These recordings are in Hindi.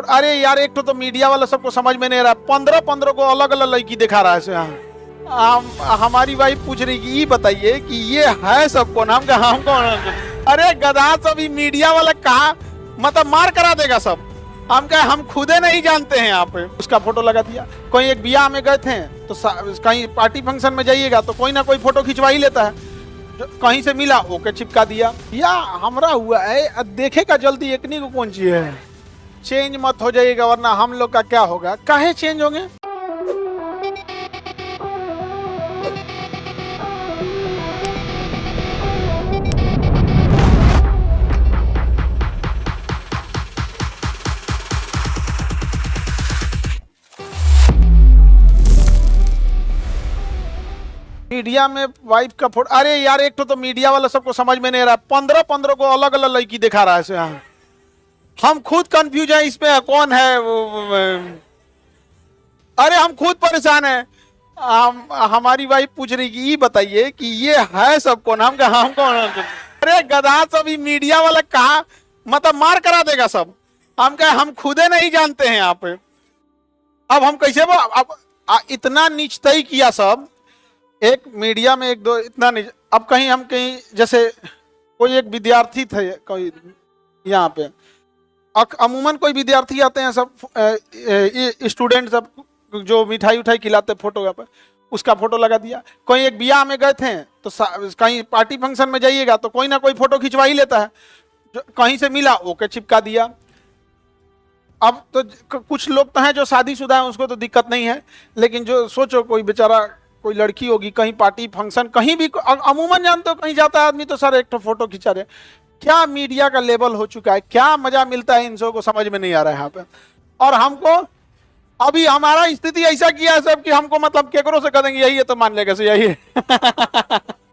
अरे यार, एक तो मीडिया वाला सबको समझ में नहीं आ रहा। 15-15 को अलग अलग लड़की दिखा रहा है इसे। हमारी वाइफ पूछ रही कि ये बताइए कि ये है सबको नाम का हम कौन। अरे गधा, सभी मीडिया वाला कहा मतलब मार करा देगा सब। हम कहे हम खुदे नहीं जानते हैं। यहाँ पे उसका फोटो लगा दिया। कोई एक बियाह में गए थे तो कहीं पार्टी फंक्शन में जाइएगा तो कोई ना कोई फोटो खिंचवा ही लेता है। कहीं से मिला ओके चिपका दिया। या हमरा हुआ है, देखेगा जल्दी एकनी को कौन चीज है। चेंज मत हो जाइएगा वरना हम लोग का क्या होगा। काहे चेंज होंगे। मीडिया में वाइफ का फोटो। अरे यार, एक तो मीडिया वाला सबको समझ में नहीं आ रहा। 15-15 को अलग अलग लड़की दिखा रहा है इसे। हम खुद कंफ्यूज हैं इसमें कौन है अरे हम खुद परेशान हैं। हमारी वाइफ पूछ रही कि ये बताइए कि ये है सब कौन। हम कहा हम कौन। अरे गधा, सभी मीडिया वाला कहा मतलब मार करा देगा सब। हम कहे हम खुदे नहीं जानते हैं। यहाँ पे अब हम कैसे इतना नीचताई किया सब। एक मीडिया में एक दो इतना नहीं। अब कहीं हम कहीं जैसे कोई एक विद्यार्थी थे कोई यहाँ पे। अमूमन कोई विद्यार्थी आते हैं सब स्टूडेंट सब जो मिठाई उठाई खिलाते फोटो पे उसका फोटो लगा दिया। कोई एक बियाह में गए थे तो कहीं पार्टी फंक्शन में जाइएगा तो कोई ना कोई फोटो खिंचवा ही लेता है। कहीं से मिला ओके चिपका दिया। अब तो कुछ लोग तो हैं जो शादीशुदा हैं उसको तो दिक्कत नहीं है, लेकिन जो सोचो कोई बेचारा कोई लड़की होगी कहीं पार्टी फंक्शन कहीं भी अमूमन जानते हो कहीं जाता है आदमी तो सर एक तो फोटो खिंचा रहे। क्या मीडिया का लेवल हो चुका है, क्या मजा मिलता है इन सब को समझ में नहीं आ रहा है यहाँ पे। और हमको अभी हमारा स्थिति ऐसा किया है सब कि हमको मतलब केकरो से कह देंगे यही है तो मान लेगा यही है।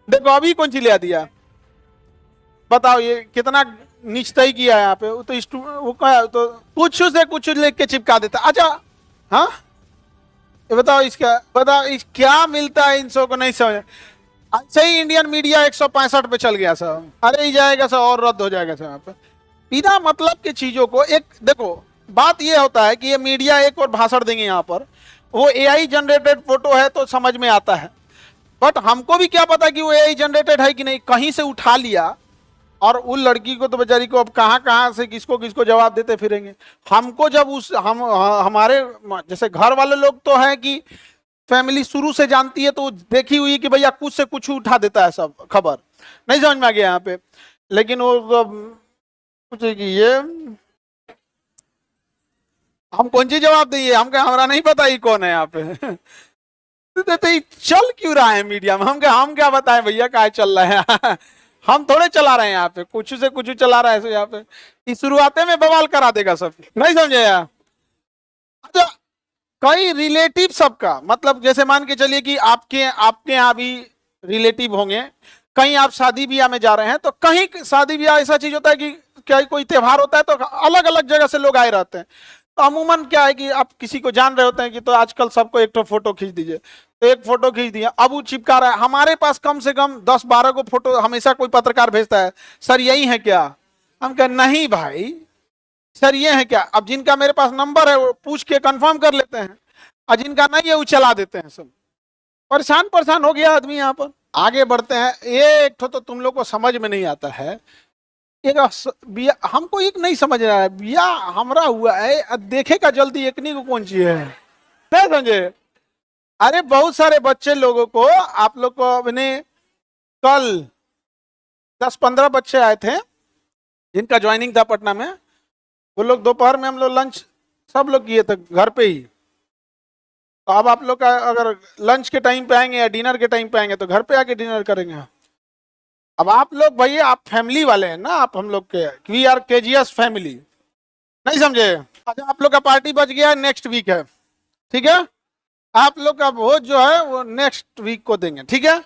देखो अभी कौन सी ले दिया बताओ, ये कितना नीचताई किया है यहाँ पे। तो कुछ से कुछ लेके के चिपका देता। अच्छा हाँ बताओ क्या मिलता है इन सब को नहीं समझ। अच्छा ही इंडियन मीडिया 165 पे चल गया सब। अरे ही जाएगा सब और रद्द हो जाएगा सब। यहाँ पे बिना मतलब की चीजों को एक देखो बात ये होता है कि ये मीडिया एक और भाषण देंगे यहाँ पर वो एआई जनरेटेड फोटो है तो समझ में आता है। बट हमको भी क्या पता कि वो एआई जनरेटेड है कि नहीं। कहीं से उठा लिया और उन लड़की को तो बेचारी को अब कहाँ से किसको किसको जवाब देते फिरेंगे। हमको जब हमारे जैसे घर वाले लोग तो हैं कि फैमिली शुरू से जानती है तो देखी हुई कि भैया कुछ से कुछ उठा देता है सब खबर। नहीं समझ में आ गया यहाँ पे। लेकिन वो पूछे कि ये हम कौन सी जवाब दिए। हम कहे हमारा नहीं पता ही कौन है यहाँ पे। तो चल क्यों रहा है मीडिया में। हम क्या बताएं भैया क्या चल रहा है। हम थोड़े चला रहे हैं यहाँ पे, कुछ से कुछ चला रहा है यहाँ पे। इस शुरुआते में बवाल करा देगा सब। नहीं समझे यार। अच्छा कई रिलेटिव सबका मतलब जैसे मान के चलिए कि आपके यहाँ भी रिलेटिव होंगे। कहीं आप शादी ब्याह में जा रहे हैं तो कहीं शादी ब्याह ऐसा चीज होता है कि क्या कोई त्योहार होता है तो अलग अलग जगह से लोग आए रहते हैं। तो अमूमन क्या है कि आप किसी को जान रहे होते हैं कि तो आजकल सबको एक तो फोटो खींच दीजिए। तो एक फोटो खींच दिया अब वो चिपका रहा है। हमारे पास कम से कम 10-12 को फोटो हमेशा कोई पत्रकार भेजता है। सर यही है क्या। हम कह नहीं भाई सर ये है क्या। अब जिनका मेरे पास नंबर है वो पूछ के कंफर्म कर लेते हैं और जिनका नहीं है वो चला देते हैं सब। परेशान हो गया आदमी। यहाँ पर आगे बढ़ते हैं। ये एक तो तुम लोग को समझ में नहीं आता है। एक हमको एक नहीं समझ रहा है बिया हमरा हुआ है, देखेगा जल्दी एकनी को कौन चीज है। नहीं समझे। अरे बहुत सारे बच्चे लोगों को आप लोग को अपने कल 10-15 बच्चे आए थे जिनका ज्वाइनिंग था पटना में। वो लोग दोपहर में हम लोग लंच सब लोग किए थे घर पे ही। तो अब आप लोग का अगर लंच के टाइम पे आएंगे या डिनर के टाइम पे आएंगे तो घर पे आके डिनर करेंगे। अब आप लोग भैया आप फैमिली वाले हैं ना। आप हम लोग के वी आर केजीएस फैमिली। नहीं समझे। अच्छा आप लोग का पार्टी बच गया है, नेक्स्ट वीक है ठीक है। आप लोग का भोज जो है वो नेक्स्ट वीक को देंगे ठीक है।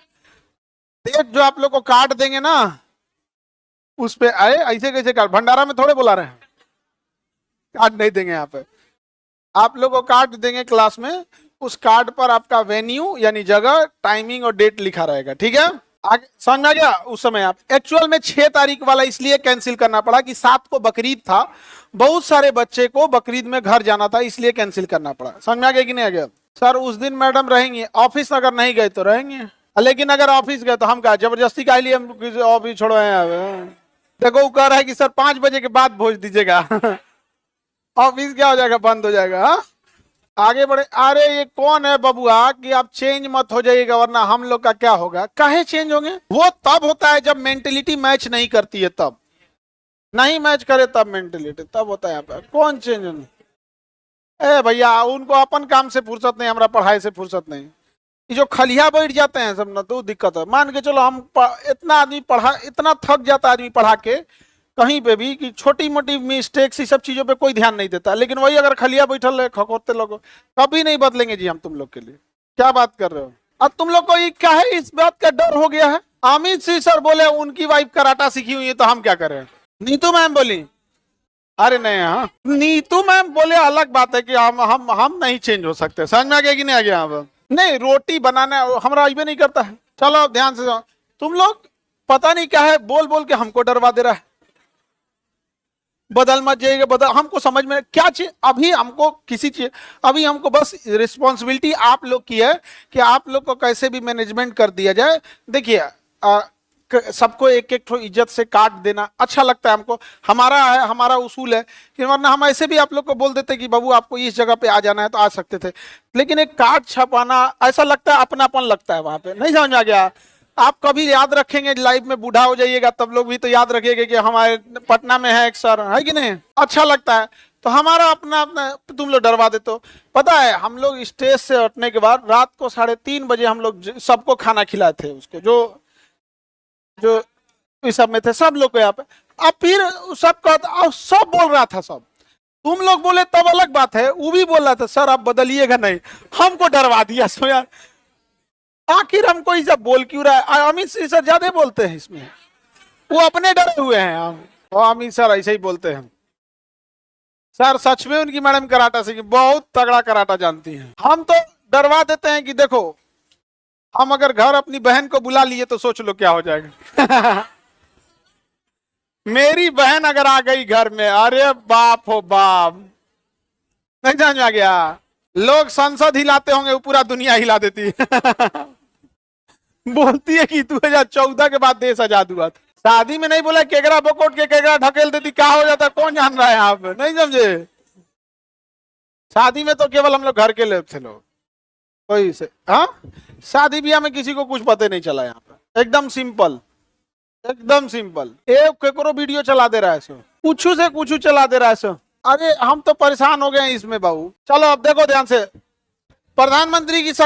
डेट जो आप लोग को कार्ड देंगे ना उस पे आए। ऐसे कैसे कार्ड भंडारा में थोड़े बुला रहे हैं। कार्ड नहीं देंगे यहाँ पे। आप लोग को कार्ड देंगे क्लास में। उस कार्ड पर आपका वेन्यू यानी जगह टाइमिंग और डेट लिखा रहेगा ठीक है। आगे समझ में आ गया। उस समय आप एक्चुअल में 6 तारीख वाला इसलिए कैंसिल करना पड़ा कि 7 को बकरीद था, बहुत सारे बच्चे को बकरीद में घर जाना था, इसलिए कैंसिल करना पड़ा। समझ में आ गया कि नहीं आ गया? सर उस दिन मैडम रहेंगे ऑफिस, अगर नहीं गए तो रहेंगे, लेकिन अगर ऑफिस गए तो हम क्या जबरदस्ती का लिए हम ऑफिस छोड़वाए? देखो वो कह रहा है कि सर 5 बजे के बाद भेज दीजिएगा ऑफिस क्या हो जाएगा, बंद हो जाएगा। हा? आगे बढ़े। अरे ये कौन है बबुआ कि आप चेंज मत हो जाइएगा वरना हम लोग का क्या होगा। काहे चेंज होंगे? वो तब होता है जब मेंटेलिटी मैच नहीं करती है, तब नहीं मैच करे तब मेंटेलिटी तब होता है। यहाँ पे कौन चेंज होने? ए भैया उनको अपन काम से फुर्सत नहीं, हमारा पढ़ाई से फुर्सत नहीं। ये जो खलिया बैठ जाते हैं सब ना, तो दिक्कत है। मान के चलो हम इतना आदमी पढ़ा, इतना थक जाता आदमी पढ़ा के कहीं पे भी कि छोटी मोटी मिस्टेक्स, सब चीजों पे कोई ध्यान नहीं देता, लेकिन वही अगर खलिया बैठल है खखोरते लोग, कभी नहीं बदलेंगे जी हम तुम लोग के लिए। क्या बात कर रहे हो? अब तुम लोग को ये क्या है, इस बात का डर हो गया है। अमित सिंह सर बोले उनकी वाइफ कराटा सीखी हुई है, तो हम क्या करें? नीतू मैम बोली, अरे नहीं, हाँ नीतू मैम बोले अलग बात है कि हम नहीं चेंज हो सकते। समझ में आ गया कि नहीं आ गया? अब नहीं, रोटी बनाना हमारा अभी नहीं करता है। चलो ध्यान से जाओ। तुम लोग पता नहीं क्या है, बोल बोल के हमको डरवा दे रहा है, बदल मत जाइएगा, बदल। हमको समझ में क्या चीज, अभी हमको किसी चीज, अभी हमको बस रिस्पॉन्सिबिलिटी आप लोग की है कि आप लोग को कैसे भी मैनेजमेंट कर दिया जाए। देखिए सबको एक एक इज्जत से काट देना अच्छा लगता है हमको, हमारा है, हमारा उसूल है कि वरना हम ऐसे भी आप लोग को बोल देते कि बाबू आपको इस जगह पे आ जाना है तो आ सकते थे, लेकिन एक कार्ड छपाना ऐसा लगता है, अपनापन लगता है वहां पे। नहीं समझ आ गया? आप कभी याद रखेंगे लाइफ में, बूढ़ा हो जाइएगा तब लोग भी तो याद रखेंगे कि हमारे पटना में है एक सर, है कि नहीं? अच्छा लगता है। तो हमारा अपना अपना तुम लोग डरवा देते हो। पता है हम लोग स्टेज से हटने के बाद रात को 3:30 बजे हम लोग सबको खाना खिलाए थे, उसको जो जो इस सब में थे सब लोग को यहाँ पे। अब फिर सब बोल रहा था, सब तुम लोग बोले तब अलग बात है, वो भी बोल रहा था सर आप बदलिएगा नहीं, हमको डरवा दिया। सो यार आखिर हमको ये सब बोल क्यों रहा है? अमित सिंह सर ज्यादा बोलते हैं इसमें, वो अपने डरे हुए हैं। हम अमित सर ऐसे ही बोलते हैं। सर सच में उनकी मैडम कराटा सीखी, बहुत तगड़ा कराटा जानती हैं। हम तो डरवा देते हैं कि देखो हम अगर घर अपनी बहन को बुला लिए तो सोच लो क्या हो जाएगा मेरी बहन अगर आ गई घर में, अरे बाप हो बाप, नहीं समझ में आ गया? लोग संसद हिलाते होंगे, वो पूरा दुनिया हिला देती है बोलती है कि 2014 के बाद देश आजाद हुआ था। शादी में नहीं बोला केकरा बकोट के केकरा ढकेल देती, क्या हो जाता कौन जान रहा है? आप नहीं समझे? शादी में तो केवल हम लोग घर के लोग थे, लोग कोई से, हाँ शादी ब्याह में किसी को कुछ पता नहीं चला। यहाँ पे एकदम सिंपल, एकदम सिंपल। एक केकरो वीडियो चला दे रहा है सो, कुछ से कुछ चला दे रहा है सो। अरे हम तो परेशान हो गए हैं इसमें बाबू। चलो अब देखो ध्यान से, प्रधानमंत्री की